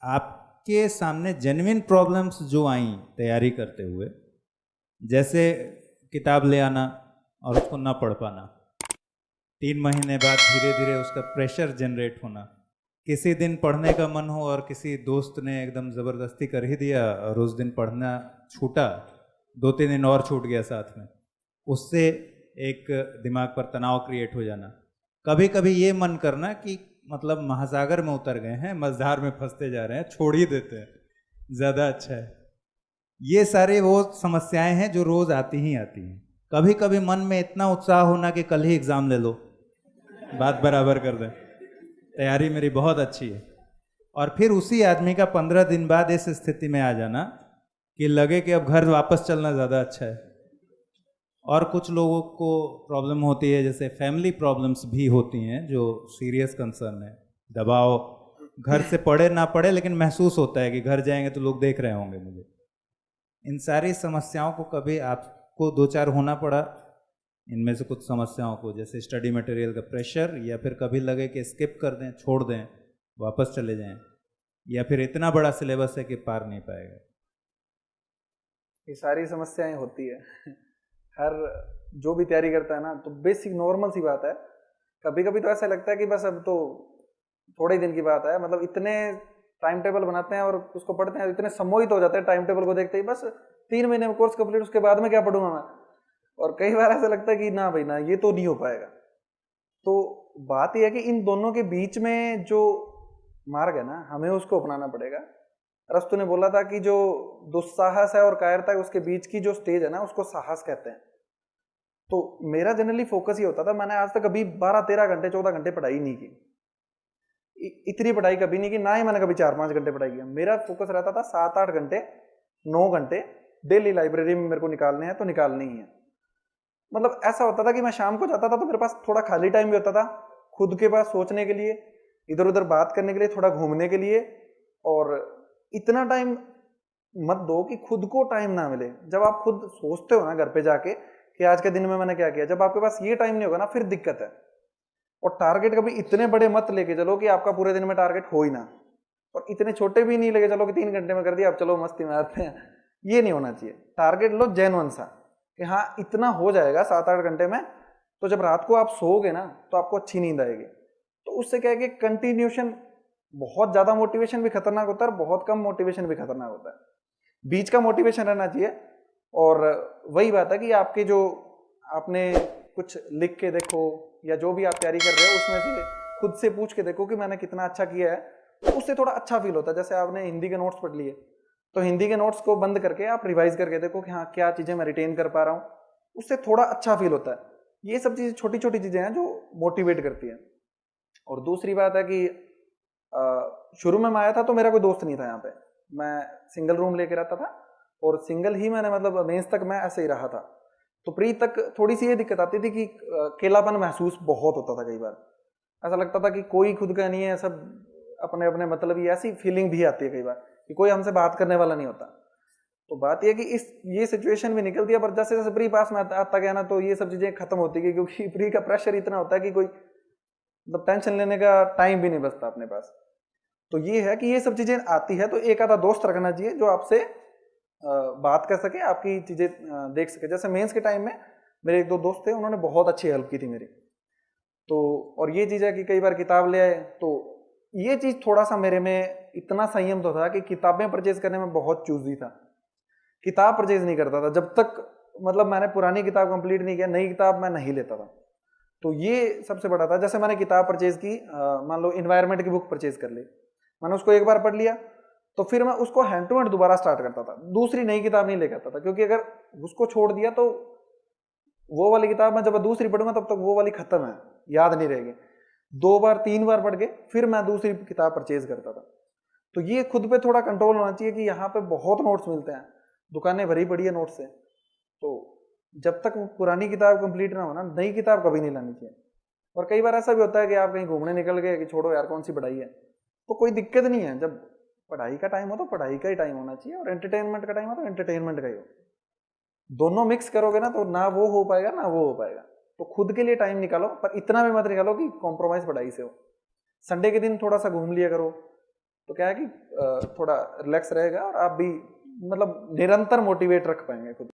आपके सामने genuine problems जो आई तैयारी करते हुए, जैसे किताब ले आना और उसको ना पढ़ पाना, 3 महीने बाद धीरे धीरे उसका प्रेशर जनरेट होना, किसी दिन पढ़ने का मन हो और किसी दोस्त ने एकदम ज़बरदस्ती कर ही दिया और उस दिन पढ़ना छूटा, 2-3 दिन और छूट गया साथ में, उससे एक दिमाग पर तनाव क्रिएट हो जाना, कभी कभी ये मन करना कि मतलब महासागर में उतर गए हैं, मझधार में फंसते जा रहे हैं, छोड़ ही देते हैं, ज़्यादा अच्छा है। ये सारे वो समस्याएं हैं जो रोज़ आती ही आती हैं। कभी कभी मन में इतना उत्साह होना कि कल ही एग्ज़ाम ले लो, बात बराबर कर दें, तैयारी मेरी बहुत अच्छी है, और फिर उसी आदमी का 15 दिन बाद इस स्थिति में आ जाना कि लगे कि अब घर वापस चलना ज़्यादा अच्छा है। और कुछ लोगों को प्रॉब्लम होती है, जैसे फैमिली प्रॉब्लम्स भी होती हैं जो सीरियस कंसर्न है, दबाव, घर से पढ़े ना पढ़े लेकिन महसूस होता है कि घर जाएंगे तो लोग देख रहे होंगे मुझे। इन सारी समस्याओं को कभी आपको दो चार होना पड़ा, इनमें से कुछ समस्याओं को, जैसे स्टडी मटेरियल का प्रेशर, या फिर कभी लगे कि स्किप कर दें, छोड़ दें, वापस चले जाएं, या फिर इतना बड़ा सिलेबस है कि पार नहीं पाएगा? ये सारी समस्याएं होती है हर जो भी तैयारी करता है ना, तो बेसिक नॉर्मल सी बात है। कभी कभी तो ऐसा लगता है कि बस अब तो थोड़े ही दिन की बात है, मतलब इतने टाइम टेबल बनाते हैं और उसको पढ़ते हैं, इतने सम्मोहित हो जाते हैं टाइम टेबल को देखते ही, बस 3 महीने में कोर्स कंप्लीट, उसके बाद में क्या पढ़ूंगा मैं। और कई बार ऐसा लगता है कि ना भाई ना, ये तो नहीं हो पाएगा। तो बात यह है कि इन दोनों के बीच में जो मार्ग है ना, हमें उसको अपनाना पड़ेगा। अरस्तु ने बोला था कि जो दुस्साहस है और कायरता है उसके बीच की जो स्टेज है ना, उसको साहस कहते हैं। तो मेरा जनरली फोकस ये होता था, मैंने आज तक अभी 12-13 घंटे 14 घंटे पढ़ाई नहीं की, इतनी पढ़ाई कभी नहीं की, ना ही मैंने कभी 4-5 घंटे पढ़ाई किया। मेरा फोकस रहता था 7-8 घंटे 9 घंटे डेली लाइब्रेरी में मेरे को निकालने हैं तो निकालने ही है। मतलब ऐसा होता था कि मैं शाम को जाता था तो मेरे पास थोड़ा खाली टाइम भी होता था, खुद के पास सोचने के लिए, इधर उधर बात करने के लिए, थोड़ा घूमने के लिए। और इतना टाइम मत दो कि खुद को टाइम ना मिले। जब आप खुद सोचते हो ना घर पे जाके कि आज के दिन में मैंने क्या किया, जब आपके पास ये टाइम नहीं होगा ना, फिर दिक्कत है। और टारगेट कभी इतने बड़े मत लेके चलो कि आपका पूरे दिन में टारगेट हो ही ना, और इतने छोटे भी नहीं लेके चलो कि 3 घंटे में कर दिया अब चलो मस्ती में आते हैं। ये नहीं होना चाहिए। टारगेट लो जेन्युइन सा कि हाँ इतना हो जाएगा 7-8 घंटे में, तो जब रात को आप सोओगे ना तो आपको अच्छी नींद आएगी। तो उससे क्या है कि कंटिन्यूशन, बहुत ज्यादा मोटिवेशन भी खतरनाक होता है और बहुत कम मोटिवेशन भी खतरनाक होता है, बीच का मोटिवेशन रहना चाहिए। और वही बात है कि आपके जो आपने कुछ लिख के देखो या जो भी आप तैयारी कर रहे हो उसमें से खुद से पूछ के देखो कि मैंने कितना अच्छा किया है, तो उससे थोड़ा अच्छा फील होता है। जैसे आपने हिंदी के नोट्स पढ़ लिए, तो हिंदी के नोट्स को बंद करके आप रिवाइज करके देखो कि हाँ क्या चीजें मैं रिटेन कर पा रहा हूँ, उससे थोड़ा अच्छा फील होता है। ये सब चीजें छोटी छोटी चीजें हैं जो मोटिवेट करती हैं। और दूसरी बात है कि शुरू में मैं आया था तो मेरा कोई दोस्त नहीं था यहाँ पे, मैं सिंगल रूम लेके रहता था और सिंगल ही मैंने मतलब मेंस तक मैं ऐसे ही रहा था। तो प्री तक थोड़ी सी ये दिक्कत आती थी कि अकेलापन महसूस बहुत होता था। कई बार ऐसा लगता था कि कोई खुद का नहीं है, सब अपने अपने मतलब, ये ऐसी फीलिंग भी आती है कई बार कि कोई हमसे बात करने वाला नहीं होता। तो बात यह कि ये सिचुएशन भी निकलती है, पर जैसे जैसे प्री पास में आता गया ना तो ये सब चीजें खत्म होती गई, क्योंकि प्री का प्रेशर इतना होता है कि कोई मतलब टेंशन लेने का टाइम भी नहीं बचता अपने पास। तो ये है कि ये सब चीजें आती है तो एक आधा दोस्त रखना चाहिए जो आपसे बात कर सके, आपकी चीजें देख सके। जैसे मेंस के टाइम में मेरे 1-2 दोस्त थे, उन्होंने बहुत अच्छी हेल्प की थी मेरी। तो और ये चीज है कि कई बार किताब ले आए, तो ये चीज थोड़ा सा मेरे में इतना संयम तो था कि किताबें परचेज करने में बहुत चूजी था, किताब परचेज नहीं करता था जब तक मतलब मैंने पुरानी किताब कंप्लीट नहीं किया, नई किताब मैं नहीं लेता था। तो ये सबसे बड़ा था। जैसे मैंने किताब परचेज की, मान लो इन्वायरमेंट की बुक परचेज कर ली, मैंने उसको एक बार पढ़ लिया, तो फिर मैं उसको हैंड टू हैंड दोबारा स्टार्ट करता था, दूसरी नई किताब नहीं लेकर आता था, क्योंकि अगर उसको छोड़ दिया तो वो वाली किताब मैं जब दूसरी पढ़ूंगा तब तक वो वाली खत्म है, याद नहीं रहेगी। 2 बार 3 बार पढ़ के फिर मैं दूसरी किताब परचेज करता था। तो ये खुद पे थोड़ा कंट्रोल होना चाहिए कि यहाँ पे बहुत नोट्स मिलते हैं, दुकानें भरी पड़ी है नोट्स से, तो जब तक पुरानी किताब कंप्लीट ना हो ना, नई किताब कभी नहीं लानी चाहिए। और कई बार ऐसा भी होता है कि आप कहीं घूमने निकल गए कि छोड़ो यार कौन सी पढ़ाई है, तो कोई दिक्कत नहीं है। जब पढ़ाई का टाइम हो तो पढ़ाई का ही टाइम होना चाहिए, और एंटरटेनमेंट का टाइम हो तो एंटरटेनमेंट का ही हो। दोनों मिक्स करोगे ना तो ना वो हो पाएगा ना वो हो पाएगा। तो खुद के लिए टाइम निकालो, पर इतना भी मत निकालो कि कॉम्प्रोमाइज पढ़ाई से हो। संडे के दिन थोड़ा सा घूम लिया करो, तो क्या है कि थोड़ा रिलैक्स रहेगा और आप भी मतलब निरंतर मोटिवेट रख पाएंगे खुद